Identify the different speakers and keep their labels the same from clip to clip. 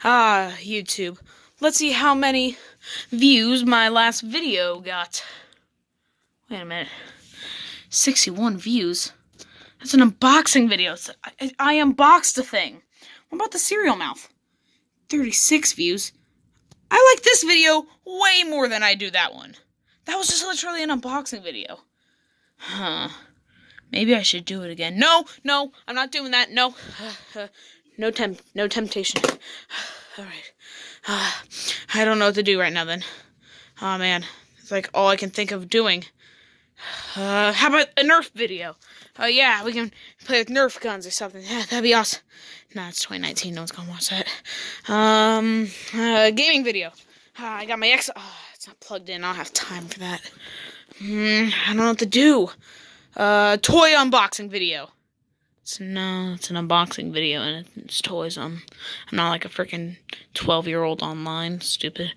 Speaker 1: YouTube. Let's see how many views my last video got. Wait a minute. 61 views. That's an unboxing video. I unboxed a thing. What about the cereal mouth? 36 views. I like this video way more than I do that one. That was just literally an unboxing video. Huh. Maybe I should do it again. No, I'm not doing that. No. No temptation. Alright. I don't know what to do right now then. Oh man. It's like all I can think of doing. How about a Nerf video? Yeah, we can play with Nerf guns or something. Yeah, that'd be awesome. Nah, it's 2019. No one's gonna watch that. Gaming video. I got my X. Oh, it's not plugged in. I don't have time for that. I don't know what to do. Toy unboxing video. It's an unboxing video and it's toys. I'm not like a freaking 12-year-old online. Stupid.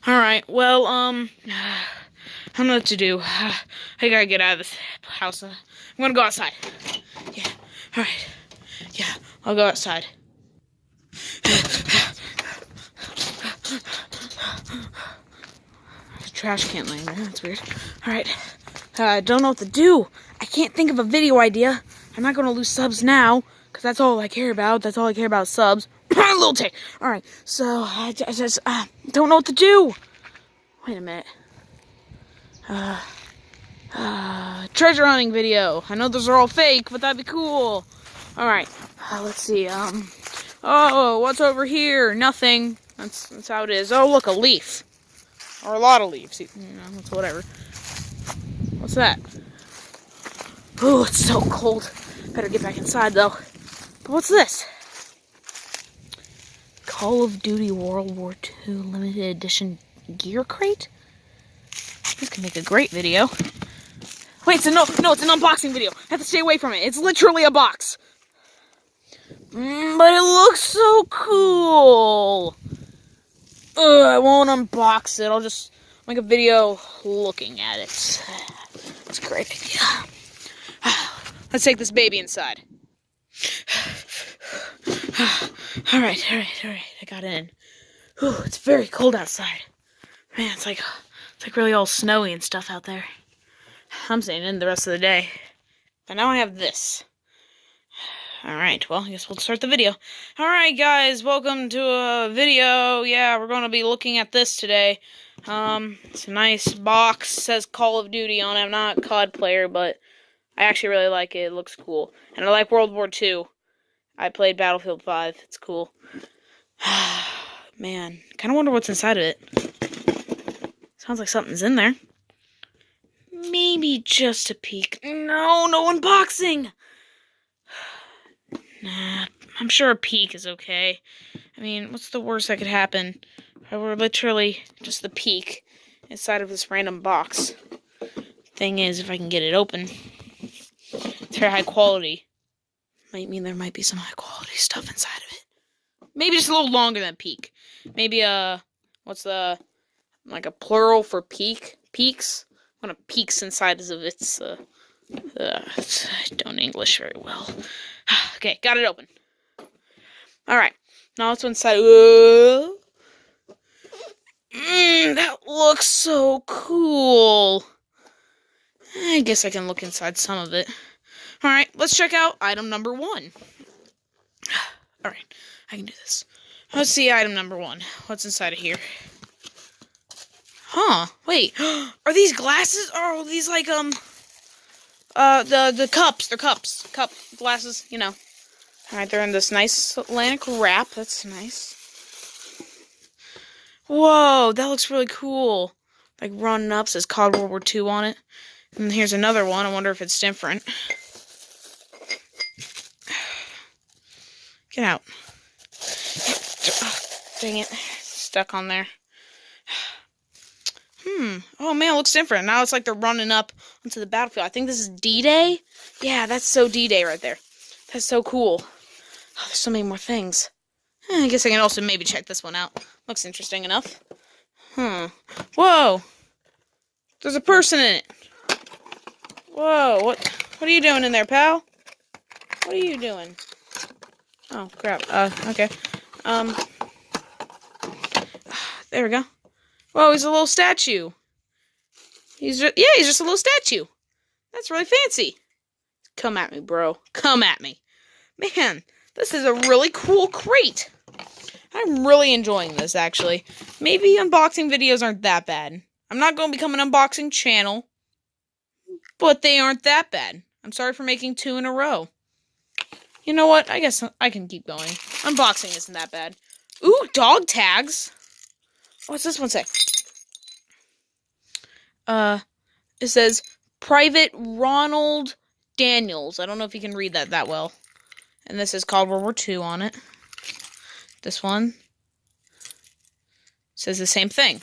Speaker 1: Alright, well, I don't know what to do. I gotta get out of this house. I'm gonna go outside. Yeah, alright. Yeah, I'll go outside. The trash can laying there. That's weird. Alright. I don't know what to do. I can't think of a video idea. I'm not gonna lose subs now, because that's all I care about. That's all I care about, subs. Little tick. Alright, so I just don't know what to do. Wait a minute. Treasure hunting video. I know those are all fake, but that'd be cool. Alright, let's see. Oh, what's over here? Nothing. That's how it is. Oh, look, a leaf. Or a lot of leaves. You know, it's whatever. What's that? Ooh, it's so cold. Better get back inside, though. But what's this? Call of Duty World War II Limited Edition Gear Crate? This can make a great video. Wait, it's it's an unboxing video. I have to stay away from it. It's literally a box. But it looks so cool. I won't unbox it. I'll just make a video looking at it. It's a great idea. Let's take this baby inside. Alright. I got in. Whew, it's very cold outside. Man, it's like really all snowy and stuff out there. I'm staying in the rest of the day. But now I have this. Alright, well, I guess we'll start the video. Alright, guys, welcome to a video. Yeah, we're going to be looking at this today. It's a nice box. It says Call of Duty on it. I'm not a COD player, but I actually really like it. It looks cool. And I like World War II. I played Battlefield 5. It's cool. Man, kind of wonder what's inside of it. Sounds like something's in there. Maybe just a peek. No unboxing! Nah, I'm sure a peek is okay. I mean, what's the worst that could happen? If I were literally just the peek inside of this random box. Thing is, if I can get it open, it's very high quality. Might mean there might be some high quality stuff inside of it. Maybe just a little longer than peek. Maybe like a plural for peak? Peaks? What a peaks inside of its, I don't English very well. Okay, got it open. Alright, now let's go inside. That looks so cool. I guess I can look inside some of it. Alright, let's check out item number 1. Alright, I can do this. Let's see item number 1. What's inside of here? Huh, wait. Are these glasses? Or are these like, the cups? They're cups. Cup glasses, you know. Alright, they're in this nice Atlantic wrap. That's nice. Whoa, that looks really cool. Like running up, says COD World War II on it. And here's another one. I wonder if it's different. Get out. Oh, dang it. Stuck on there. Oh man, it looks different. Now it's like they're running up onto the battlefield. I think this is D-Day? Yeah, that's so D-Day right there. That's so cool. Oh, there's so many more things. I guess I can also maybe check this one out. Looks interesting enough. Whoa! There's a person in it. Whoa, what are you doing in there, pal? What are you doing? Oh, crap. Okay. There we go. Whoa, he's a little statue. He's just a little statue. That's really fancy. Come at me, bro. Come at me. Man, this is a really cool crate. I'm really enjoying this, actually. Maybe unboxing videos aren't that bad. I'm not going to become an unboxing channel, but they aren't that bad. I'm sorry for making 2 in a row. You know what? I guess I can keep going. Unboxing isn't that bad. Ooh, dog tags. What's this one say? It says Private Ronald Daniels. I don't know if you can read that well. And this is CoD WW2 on it. This one says the same thing.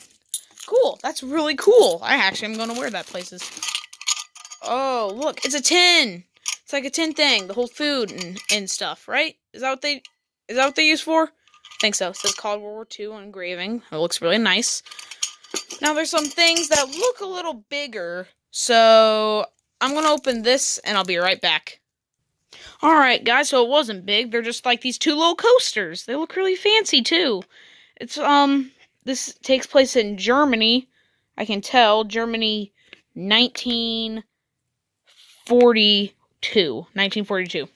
Speaker 1: Cool. That's really cool. I actually am going to wear that places. Oh, look. It's a tin. It's like a tin thing. The whole food and stuff, right? Is that what they use for? I think so. It says CoD WW2 engraving. It looks really nice. Now, there's some things that look a little bigger. So, I'm going to open this, and I'll be right back. Alright, guys, so it wasn't big. They're just like these 2 little coasters. They look really fancy, too. It's, this takes place in Germany. I can tell. Germany, 1942. 1942.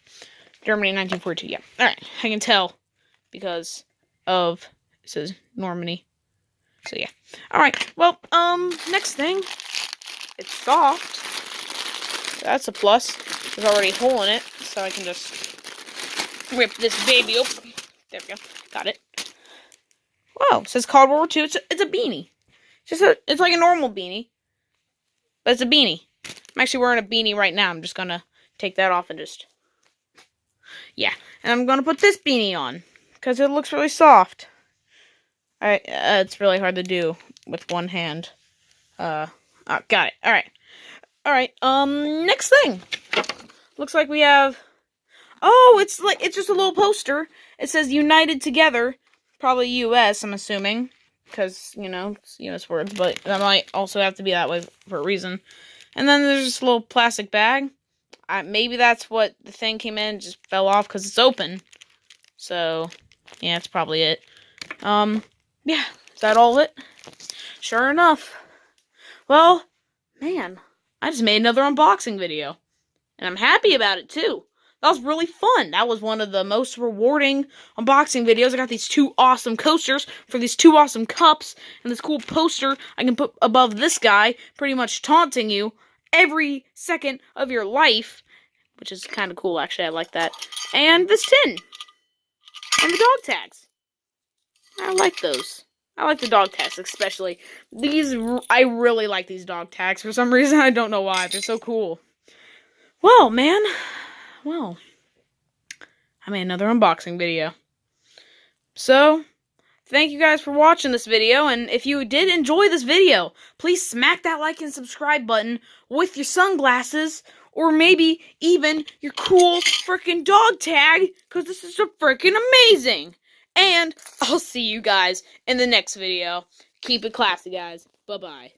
Speaker 1: Germany, 1942, yeah. Alright, I can tell because of, it says Normandy. So, yeah. Alright, well, next thing. It's soft. That's a plus. There's already a hole in it, so I can just rip this baby open. There we go. Got it. Whoa, it says CoD WW2. It's a beanie. It's like a normal beanie, but it's a beanie. I'm actually wearing a beanie right now. I'm just gonna take that off and just, yeah. And I'm gonna put this beanie on because it looks really soft. It's really hard to do with one hand. Got it. All right. Next thing. Looks like we have. Oh, it's just a little poster. It says "United Together," probably U.S. I'm assuming, because it's U.S. words, but that might also have to be that way for a reason. And then there's this little plastic bag. Maybe that's what the thing came in, just fell off because it's open. So, yeah, that's probably it. Yeah, is that all it? Sure enough. Well, man, I just made another unboxing video. And I'm happy about it, too. That was really fun. That was one of the most rewarding unboxing videos. I got these 2 awesome coasters for these 2 awesome cups. And this cool poster I can put above this guy, pretty much taunting you every second of your life. Which is kind of cool, actually. I like that. And this tin. And the dog tags. I like those. I like the dog tags, especially. I really like these dog tags. For some reason, I don't know why. They're so cool. Well, man. Well, I made another unboxing video. So, thank you guys for watching this video. And if you did enjoy this video, please smack that like and subscribe button with your sunglasses. Or maybe even your cool freaking dog tag. Because this is freaking amazing. And I'll see you guys in the next video. Keep it classy, guys. Bye-bye.